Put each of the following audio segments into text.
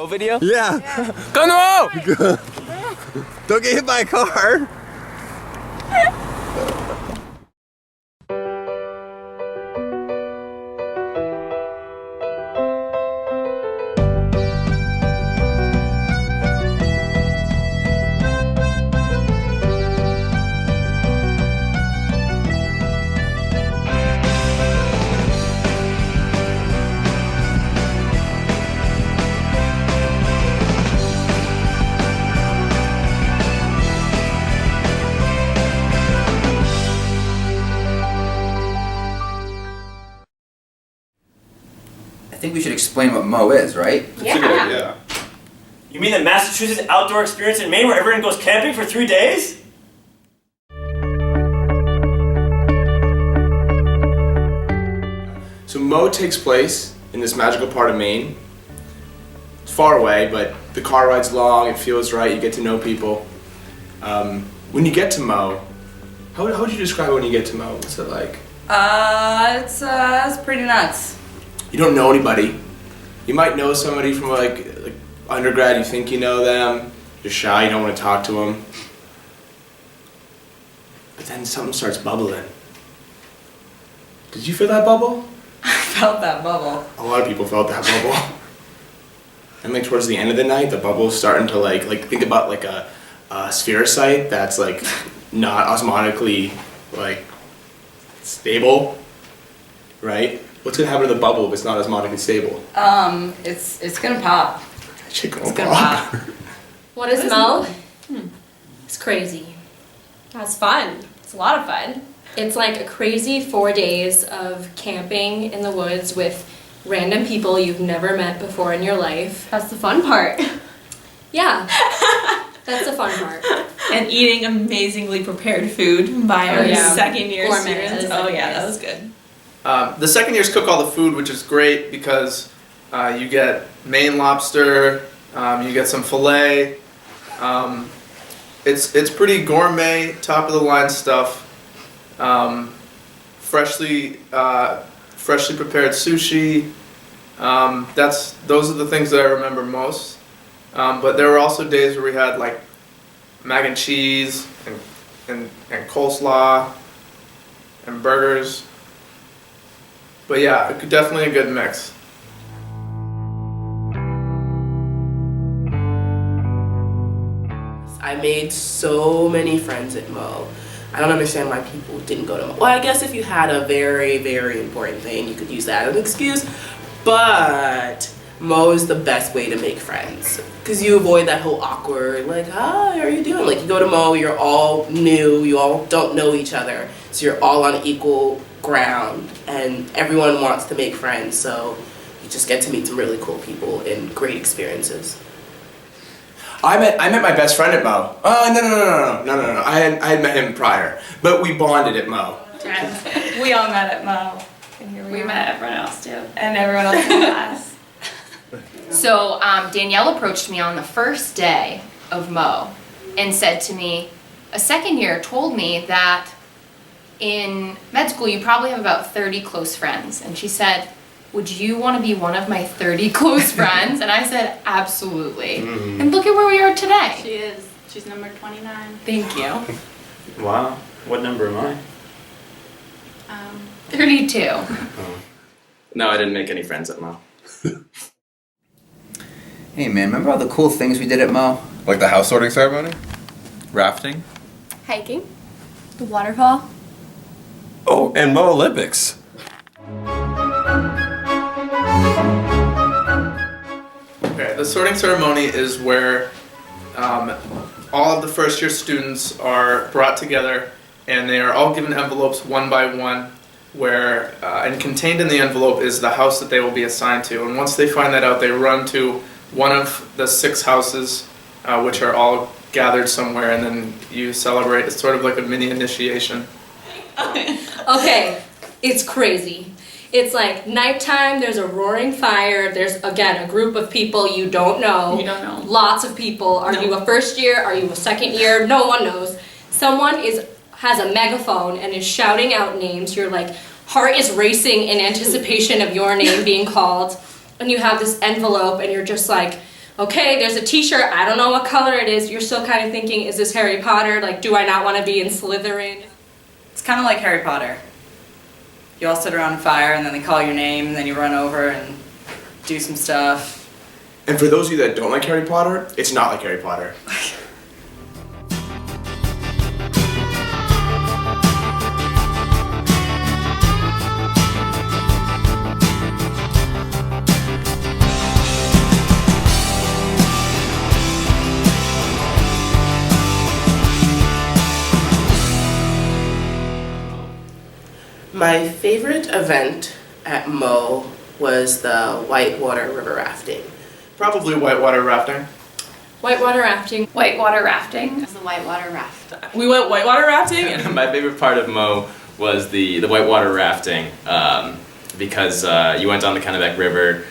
MOE video? Yeah. Go MOE! Don't get hit by a car. I think we should explain what MOE is, right? That's a good idea. You mean the Massachusetts outdoor experience in Maine where everyone goes camping for 3 days? So MOE takes place in this magical part of Maine. It's far away, but the car ride's long, it feels right, you get to know people. When you get to MOE, how would you describe it when you get to MOE? What's it like? It's pretty nuts. You don't know anybody. You might know somebody from like undergrad, you think you know them, you're shy, you don't want to talk to them. But then something starts bubbling. Did you feel that bubble? I felt that bubble. A lot of people felt that bubble. And like towards the end of the night, the bubble's starting to like think about like a spherocyte that's like not osmotically like stable, right? What's gonna happen to the bubble if it's not osmotically stable? It's gonna pop. It's gonna pop. What is MOE? It's crazy. That's fun. It's a lot of fun. It's like a crazy 4 days of camping in the woods with random people you've never met before in your life. That's the fun part. Yeah, that's the fun part. And eating amazingly prepared food by our second year Gourmet. students. Oh yeah, that was good. The second years cook all the food, which is great because you get Maine lobster, you get some filet. It's pretty gourmet, top of the line stuff. Freshly prepared sushi. Those are the things that I remember most. But there were also days where we had like mac and cheese and coleslaw and burgers. But yeah, definitely a good mix. I made so many friends at MOE. I don't understand why people didn't go to MOE. Well, I guess if you had a very, very important thing, you could use that as an excuse. But MOE is the best way to make friends. Because you avoid that whole awkward, like, hi, how are you doing? Like, you go to MOE, you're all new, you all don't know each other. So you're all on equal ground, and everyone wants to make friends. So you just get to meet some really cool people and great experiences. I met my best friend at MOE. Oh, no. I had met him prior, but we bonded at MOE. We all met at MOE. And here We met everyone else too. And everyone else in class. So Danielle approached me on the first day of MOE and said to me, a second year told me that in med school you probably have about 30 close friends. And she said, would you want to be one of my 30 close friends? And I said, absolutely. Mm-hmm. And look at where we are today. She is. She's number 29. Thank you. Wow. What number am I? 32. No, I didn't make any friends at MOE. Hey man, remember all the cool things we did at MOE? Like the house sorting ceremony? Rafting? Hiking. The waterfall. Oh, and MOE Olympics. Okay, the sorting ceremony is where all of the first year students are brought together and they are all given envelopes one by one where, and contained in the envelope is the house that they will be assigned to. And once they find that out, they run to one of the 6 houses, which are all gathered somewhere, and then you celebrate. It's sort of like a mini initiation. Okay, it's crazy. It's like nighttime, there's a roaring fire, there's, again, a group of people you don't know. You don't know. Lots of people. Are you a first year? Are you a second year? No one knows. Someone has a megaphone and is shouting out names. Your like heart is racing in anticipation of your name being called. And you have this envelope and you're just like, okay, there's a t-shirt, I don't know what color it is, you're still kind of thinking, is this Harry Potter? Like, do I not want to be in Slytherin? It's kind of like Harry Potter. You all sit around a fire and then they call your name and then you run over and do some stuff. And for those of you that don't like Harry Potter, it's not like Harry Potter. My favorite event at MOE was the whitewater river rafting. Probably whitewater rafting. Whitewater rafting. Whitewater rafting. It's the whitewater raft. We went whitewater rafting and My favorite part of MOE was the whitewater rafting because you went down the Kennebec River,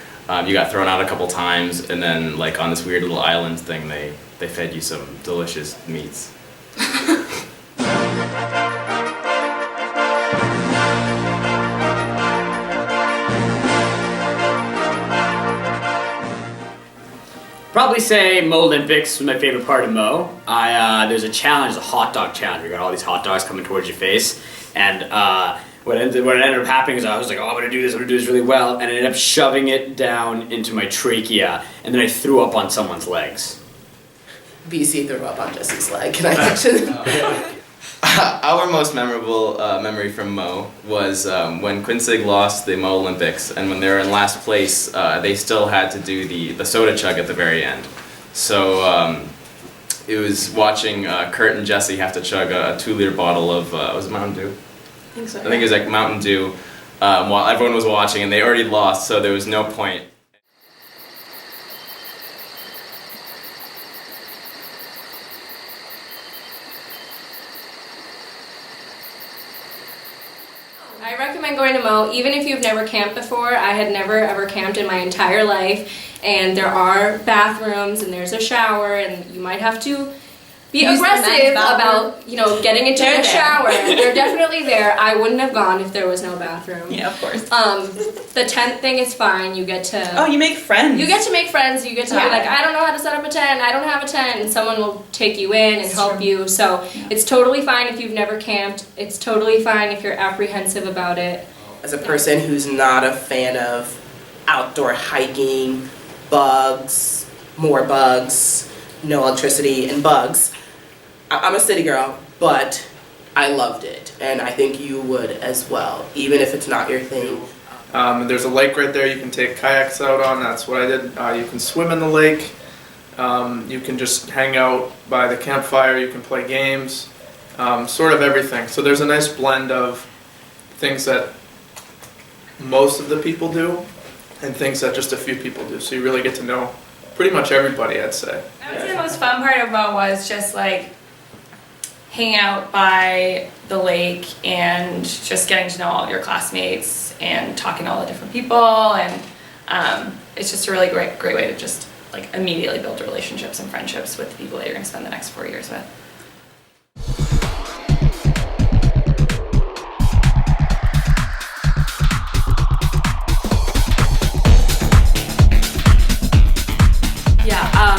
you got thrown out a couple times, and then like on this weird little island thing, they fed you some delicious meats. Probably say MOE Olympics was my favorite part of MOE. There's a challenge, a hot dog challenge. You got all these hot dogs coming towards your face, and what ended up happening is I was like, oh, I'm gonna do this really well, and I ended up shoving it down into my trachea, and then I threw up on someone's legs. BC threw up on Jesse's leg. Can I mention? Our most memorable memory from MOE was when Quinsig lost the MOE Olympics, and when they were in last place, they still had to do the soda chug at the very end. So it was watching Kurt and Jesse have to chug a 2-liter bottle of, was it Mountain Dew? I think so. I think it was like Mountain Dew while everyone was watching, and they already lost, so there was no point. I recommend going to MOE, even if you've never camped before. I had never ever camped in my entire life, and there are bathrooms and there's a shower, and you might have to be Use the men's aggressive bathroom. about, getting into They're the there. shower. They're definitely there. I wouldn't have gone if there was no bathroom. yeah, of course. The tent thing is fine. You get to Oh, you make friends. you get to make friends. You get to be Yeah. like, I don't know how to set up a tent. I don't have a tent, and someone will take you in and help you. So it's totally fine if you've never camped. It's totally fine if you're apprehensive about it. As a person who's not a fan of outdoor hiking, bugs, more bugs, no electricity, and bugs, I'm a city girl, but I loved it, and I think you would as well, even if it's not your thing. There's a lake right there you can take kayaks out on. That's what I did. You can swim in the lake. You can just hang out by the campfire. You can play games. Sort of everything. So there's a nice blend of things that most of the people do and things that just a few people do. So you really get to know pretty much everybody, I'd say. I would say the most fun part of MOE was just like hanging out by the lake and just getting to know all your classmates and talking to all the different people, and it's just a really great way to just like immediately build relationships and friendships with the people that you're going to spend the next 4 years with. Yeah,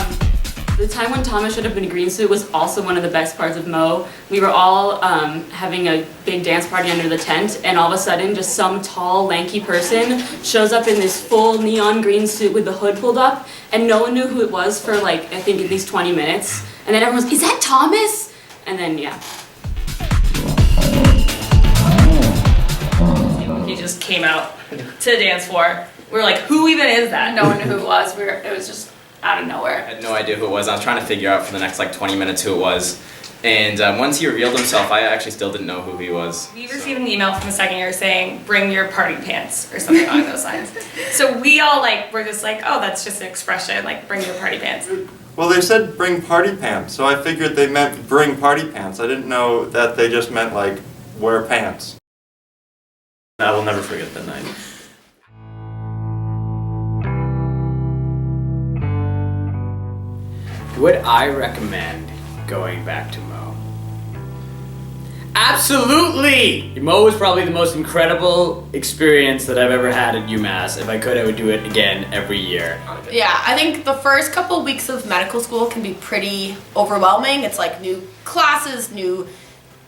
the time when Thomas should have been a green suit was also one of the best parts of MOE. We were all having a big dance party under the tent, and all of a sudden just some tall, lanky person shows up in this full neon green suit with the hood pulled up, and no one knew who it was for like, I think at least 20 minutes. And then everyone was, is that Thomas? And then, yeah. He just came out to the dance floor. We were like, who even is that? No one knew who it was. It was just out of nowhere. I had no idea who it was. I was trying to figure out for the next like 20 minutes who it was. And once he revealed himself, I actually still didn't know who he was. We received an email from the second year saying, bring your party pants, or something along those lines. So we all were just like, oh, that's just an expression, like bring your party pants. Well, they said bring party pants, so I figured they meant bring party pants. I didn't know that they just meant like wear pants. I will never forget that night. Would I recommend going back to MOE? Absolutely! Mo was probably the most incredible experience that I've ever had at UMass. If I could, I would do it again every year. Yeah, I think the first couple weeks of medical school can be pretty overwhelming. It's like new classes, new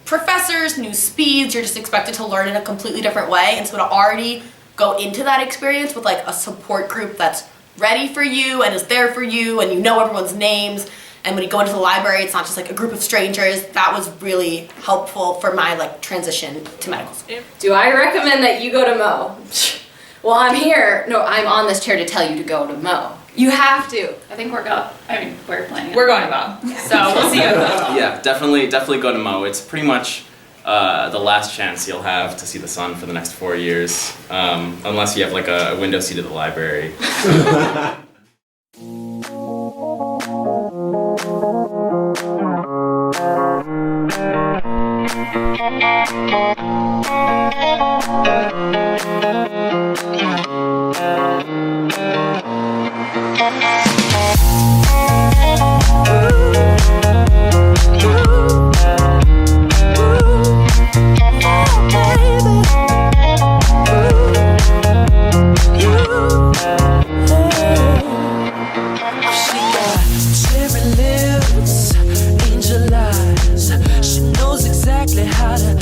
professors, new speeds. You're just expected to learn in a completely different way. And so to already go into that experience with like a support group that's ready for you and is there for you and you know everyone's names. And when you go into the library, it's not just like a group of strangers. That was really helpful for my like transition to medical school. Do I recommend that you go to Mo? Well, I'm here. No, I'm on this chair to tell you to go to Mo. You have to. I think we're planning. We're going to Mo. So we'll see you at Mo. Yeah, definitely go to Mo. It's pretty much the last chance you'll have to see the sun for the next 4 years, unless you have like a window seat at the library. How to